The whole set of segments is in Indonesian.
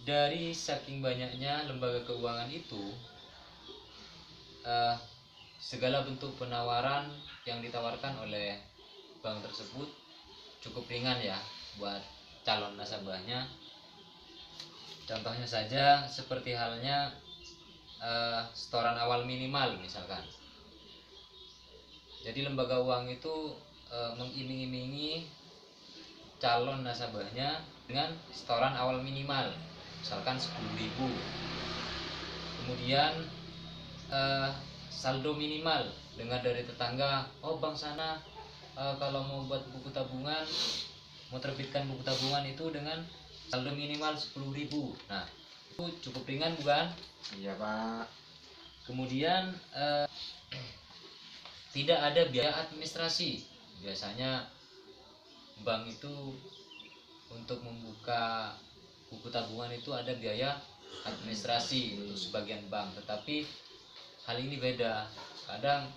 Dari saking banyaknya lembaga keuangan itu, segala bentuk penawaran yang ditawarkan oleh bank tersebut cukup ringan ya buat calon nasabahnya. Contohnya saja seperti halnya setoran awal minimal misalkan. Jadi lembaga uang itu mengiming-imingi calon nasabahnya dengan setoran awal minimal misalkan 10.000. Kemudian saldo minimal, dengar dari tetangga, oh bank sana kalau mau buat buku tabungan, mau terbitkan buku tabungan itu dengan saldo minimal 10.000. Nah, itu cukup ringan bukan? Iya Pak. Kemudian tidak ada biaya administrasi. Biasanya bank itu untuk membuka buku tabungan itu ada biaya administrasi untuk sebagian bank, tetapi hal ini beda. Kadang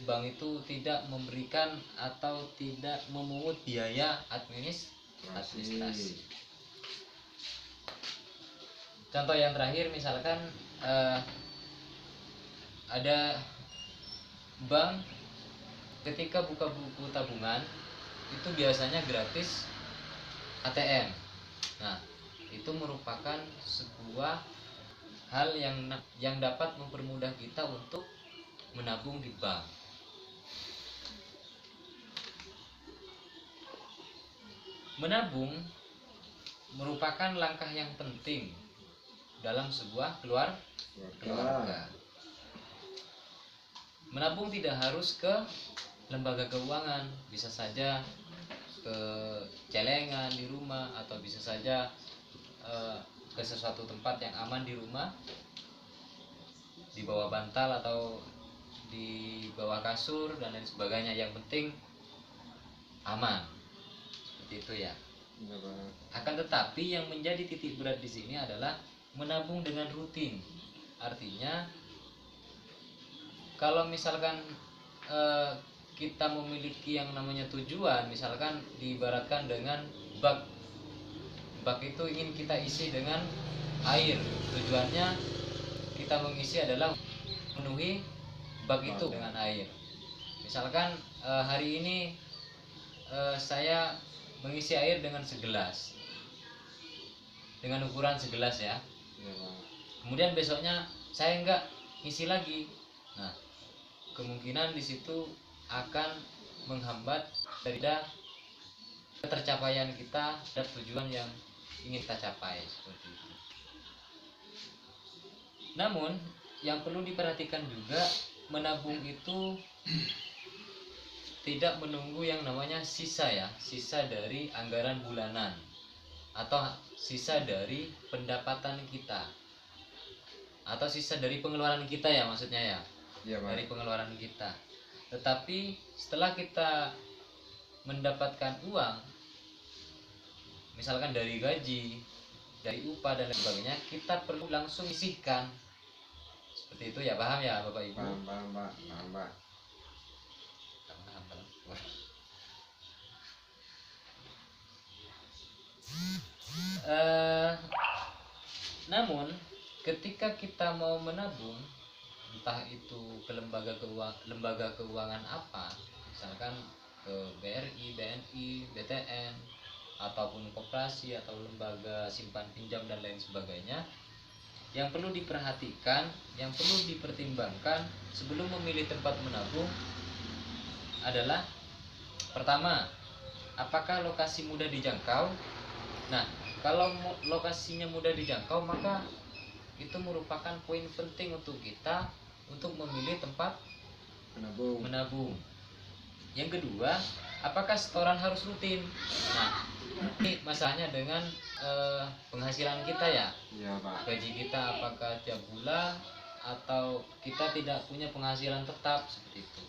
bank itu tidak memberikan atau tidak memungut biaya administrasi. Contoh yang terakhir misalkan ada bank ketika buka buku tabungan itu biasanya gratis ATM. Nah, itu merupakan sebuah hal yang dapat mempermudah kita untuk menabung di bank. Menabung merupakan langkah yang penting dalam sebuah keluarga. Menabung tidak harus ke lembaga keuangan, bisa saja ke celengan di rumah, atau bisa saja ke sesuatu tempat yang aman di rumah, di bawah bantal atau di bawah kasur dan lain sebagainya. Yang penting aman, seperti itu ya. Akan tetapi yang menjadi titik berat di sini adalah menabung dengan rutin. Artinya kalau misalkan kita memiliki yang namanya tujuan, misalkan diibaratkan dengan bak itu ingin kita isi dengan air. Tujuannya kita mengisi adalah memenuhi bak itu dengan air. Misalkan hari ini saya mengisi air dengan segelas, dengan ukuran segelas ya. Kemudian besoknya saya enggak isi lagi. Nah, kemungkinan di situ akan menghambat dari ketercapaian kita dan tujuan yang ingin kita capai, seperti itu. Namun yang perlu diperhatikan juga, menabung itu tidak menunggu yang namanya sisa ya, sisa dari anggaran bulanan atau sisa dari pendapatan kita atau sisa dari pengeluaran kita ya, maksudnya ya. Iya, dari pengeluaran kita. Tetapi setelah kita mendapatkan uang, misalkan dari gaji, dari upah dan lain sebagainya, kita perlu langsung sisihkan. Seperti itu ya, paham ya Bapak Ibu? Paham Pak. Namun ketika kita mau menabung, entah itu ke lembaga keuangan apa, misalkan ke BRI, BNI, BTN, ataupun koperasi atau lembaga simpan pinjam dan lain sebagainya, yang perlu diperhatikan, yang perlu dipertimbangkan sebelum memilih tempat menabung adalah, pertama, apakah lokasi mudah dijangkau? Nah, kalau lokasinya mudah dijangkau, maka itu merupakan poin penting untuk kita untuk memilih tempat menabung. Yang kedua, apakah setoran harus rutin? Nah, ini masalahnya dengan penghasilan kita ya. Iya, Pak. Gaji kita apakah tiap bulan atau kita tidak punya penghasilan tetap, seperti itu.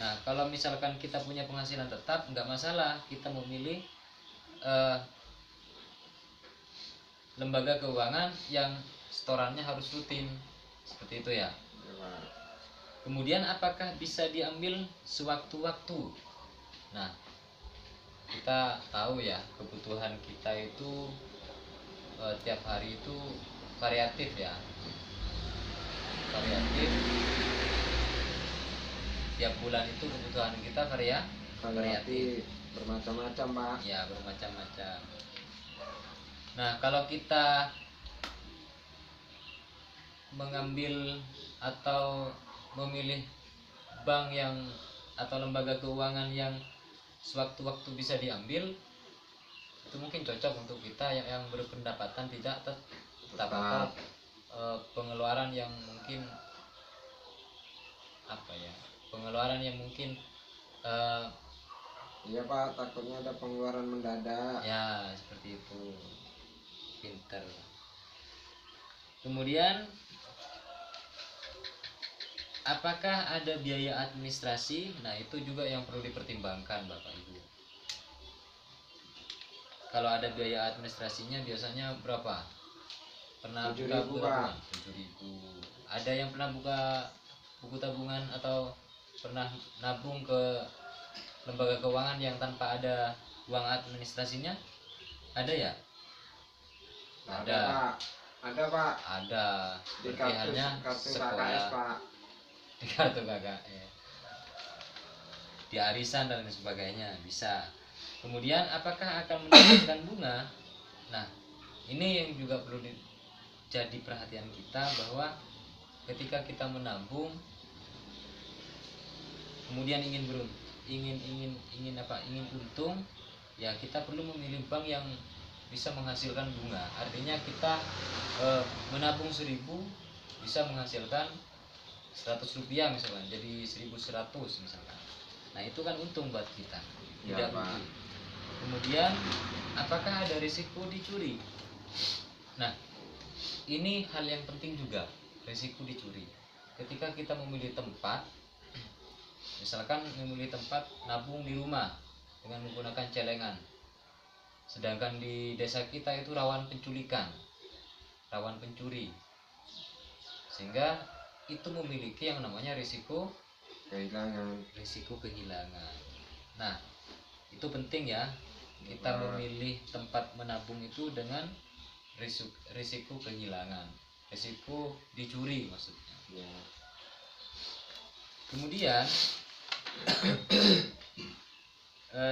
Nah, kalau misalkan kita punya penghasilan tetap, nggak masalah kita memilih lembaga keuangan yang setorannya harus rutin, seperti itu ya. Kemudian apakah bisa diambil sewaktu-waktu? Nah, kita tahu ya, kebutuhan kita itu tiap hari itu variatif ya, variatif. Tiap bulan itu kebutuhan kita variatif. variatif bermacam-macam Pak. Ya, bermacam-macam. Nah, kalau kita mengambil atau memilih bank yang atau lembaga keuangan yang sewaktu-waktu bisa diambil, itu mungkin cocok untuk kita yang berpendapatan tidak tetap atau pengeluaran yang mungkin apa ya, pengeluaran yang mungkin Iya Pak, takutnya ada pengeluaran mendadak. ya seperti itu. Pinter. Kemudian apakah ada biaya administrasi? Nah, itu juga yang perlu dipertimbangkan Bapak Ibu. Kalau ada biaya administrasinya biasanya berapa? Pernah 7.000, buka buku Pak. tabungan? 7.000. Ada yang pernah buka buku tabungan atau pernah nabung ke lembaga keuangan yang tanpa ada uang administrasinya? Ada ya? Ada Pak. Ada Pak. Ada. Di Berarti hanya kartu KKS sekolah Pak. di kartu KKS, di arisan dan lain sebagainya bisa. Kemudian apakah akan mendapatkan bunga? Nah, ini yang juga perlu jadi perhatian kita, bahwa ketika kita menabung kemudian ingin untung, ya kita perlu memilih bank yang bisa menghasilkan bunga. Artinya kita menabung 1.000 bisa menghasilkan 100 rupiah misalkan, jadi 1.100 misalkan. Nah, itu kan untung buat kita, Ya, tidak Pak. rugi. Kemudian apakah ada risiko dicuri? Nah, ini hal yang penting juga, risiko dicuri. Ketika kita memilih tempat, misalkan memilih tempat nabung di rumah dengan menggunakan celengan, sedangkan di desa kita itu rawan penculikan, rawan pencuri, sehingga itu memiliki yang namanya risiko kehilangan. Nah, itu penting ya, kita memilih tempat menabung itu dengan risiko kehilangan, risiko dicuri maksudnya. Ya. Kemudian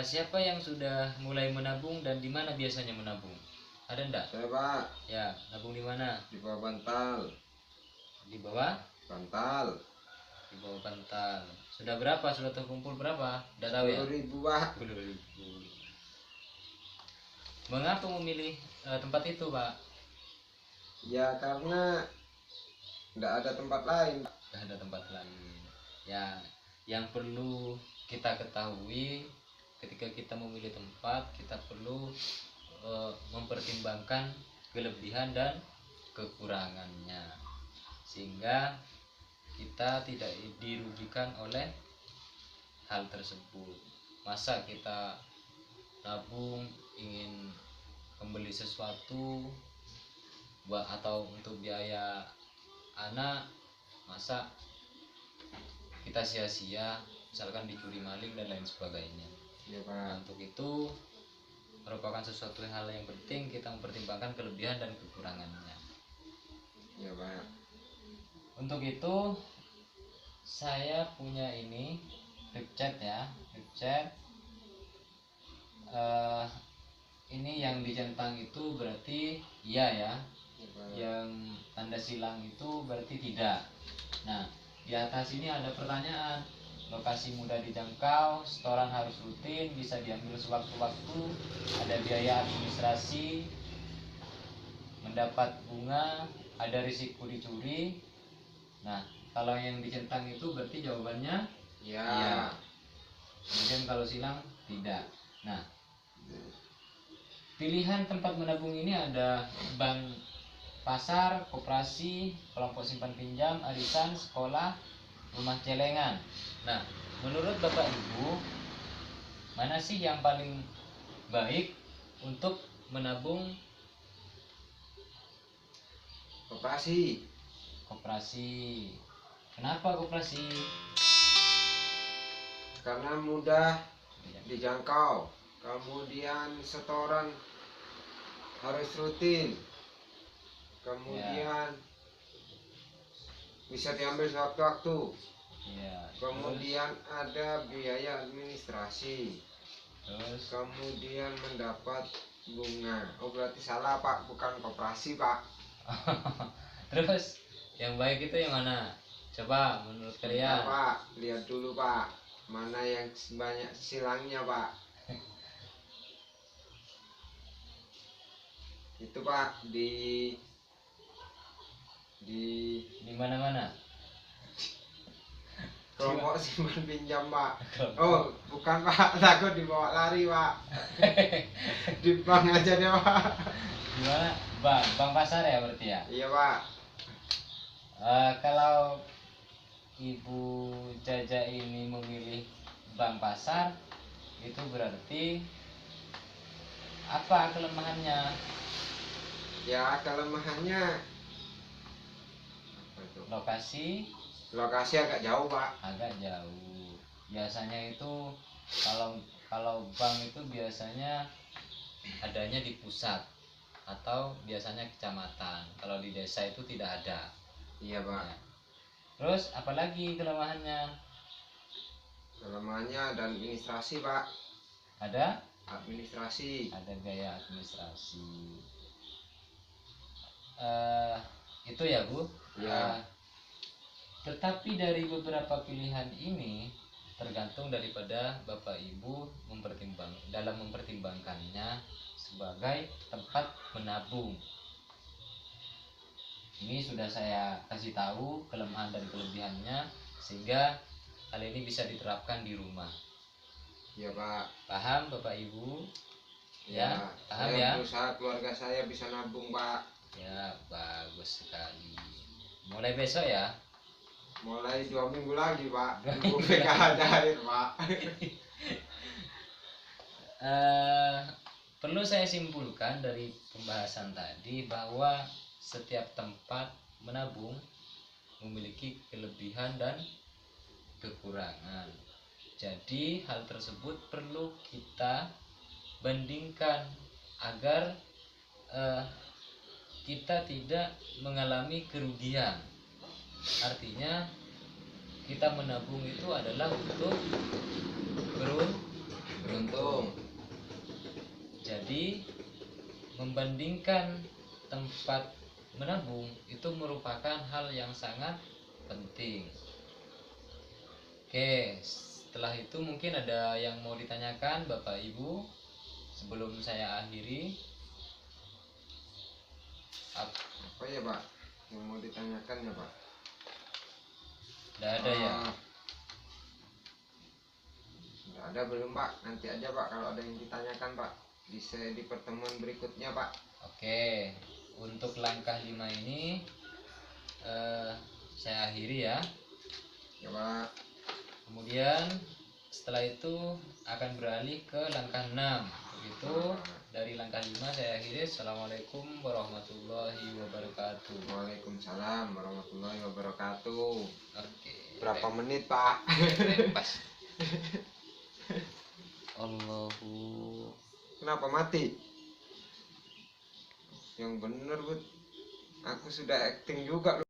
siapa yang sudah mulai menabung dan di mana biasanya menabung? Ada enggak? Saya Pak. Ya, nabung di mana? Di bawah bantal. Di bawah? Bantal. Di bawah bantal. Sudah berapa? Sudah terkumpul berapa? Udah tahu ya? 10.000 Pak. 10.000. Mengapa memilih tempat itu, Pak? Ya karena tidak ada tempat lain. Tidak ada tempat lain. Ya, yang perlu kita ketahui ketika kita memilih tempat, kita perlu mempertimbangkan kelebihan dan kekurangannya, sehingga kita tidak dirugikan oleh hal tersebut. Masa kita nabung ingin membeli sesuatu buat atau untuk biaya anak, masa kita sia-sia, misalkan dicuri maling dan lain sebagainya. Ya Nah, Pak. untuk itu merupakan sesuatu hal yang penting kita mempertimbangkan kelebihan dan kekurangannya. Ya Pak. Untuk itu saya punya ini flipchart ya, flipchart. Ini yang dicentang itu berarti iya ya, Ya, Pak. yang tanda silang itu berarti tidak. Nah, di atas ini ada pertanyaan: lokasi mudah dijangkau, setoran harus rutin, bisa diambil sewaktu-waktu, ada biaya administrasi, mendapat bunga, ada risiko dicuri. Nah, kalau yang dicentang itu berarti jawabannya Ya. iya. Kemudian kalau silang tidak. Nah, pilihan tempat menabung ini ada bank, pasar, koperasi, kelompok simpan pinjam, arisan, sekolah, rumah celengan. Nah, menurut Bapak Ibu, mana sih yang paling baik untuk menabung? Koperasi. Koperasi. Kenapa koperasi? Karena mudah dijangkau. Kemudian setoran harus rutin. kemudian bisa diambil sewaktu-waktu. Ya. Kemudian ada biaya administrasi. Terus. Kemudian mendapat bunga. Oh berarti salah Pak, bukan koperasi Pak. Terus yang baik itu yang mana? Coba menurut Bentar, kalian. Pak, lihat dulu Pak, mana yang banyak silangnya Pak. Itu Pak di Di mana-mana? kelompok simpan pinjam Pak. Oh bukan Pak, takut dibawa lari Pak. Di bank aja deh Pak. Gimana? Bank pasar ya berarti ya? Iya Pak. Kalau Ibu Jaja ini memilih bank pasar, itu berarti apa kelemahannya? Ya kelemahannya apa itu? Lokasi agak jauh Pak. Agak jauh. Biasanya itu kalau bank itu biasanya adanya di pusat atau biasanya kecamatan. Kalau di desa itu tidak ada. Iya Pak. Ya. Terus apalagi kelemahannya? Kelemahannya ada administrasi Pak. Ada Administrasi. biaya administrasi. Itu ya Bu. Ya. Tetapi dari beberapa pilihan ini tergantung daripada Bapak Ibu dalam mempertimbangkannya sebagai tempat menabung. Ini sudah saya kasih tahu kelemahan dan kelebihannya sehingga hal ini bisa diterapkan di rumah. Iya Pak. Paham Bapak Ibu? Ya, paham saya ya? berusaha keluarga saya bisa nabung Pak. Ya, bagus sekali. Mulai besok ya. Mulai 2 minggu lagi Pak. Ibu PKH cair Pak. Perlu saya simpulkan dari pembahasan tadi bahwa setiap tempat menabung memiliki kelebihan dan kekurangan. Jadi hal tersebut perlu kita bandingkan agar kita tidak mengalami kerugian. Artinya kita menabung itu adalah untuk Beruntung. Jadi membandingkan tempat menabung itu merupakan hal yang sangat penting. Oke, setelah itu mungkin ada yang mau ditanyakan Bapak Ibu sebelum saya akhiri. Apa ya Pak yang mau ditanyakan ya Pak? Tidak ada ya? Tidak ada belum Pak. Nanti aja Pak kalau ada yang ditanyakan Pak. Bisa di pertemuan berikutnya Pak. Oke, untuk langkah 5 ini saya akhiri ya. Ya Pak. Kemudian setelah itu akan beralih ke langkah 6. Begitu, dari langkah 5 saya akhiri. Assalamualaikum warahmatullahi wabarakatuh. Waalaikumsalam warahmatullahi wabarakatuh. Oke. Berapa menit Pak? Pas. Allahu. Kenapa mati? Yang bener Bud. Aku sudah acting juga loh.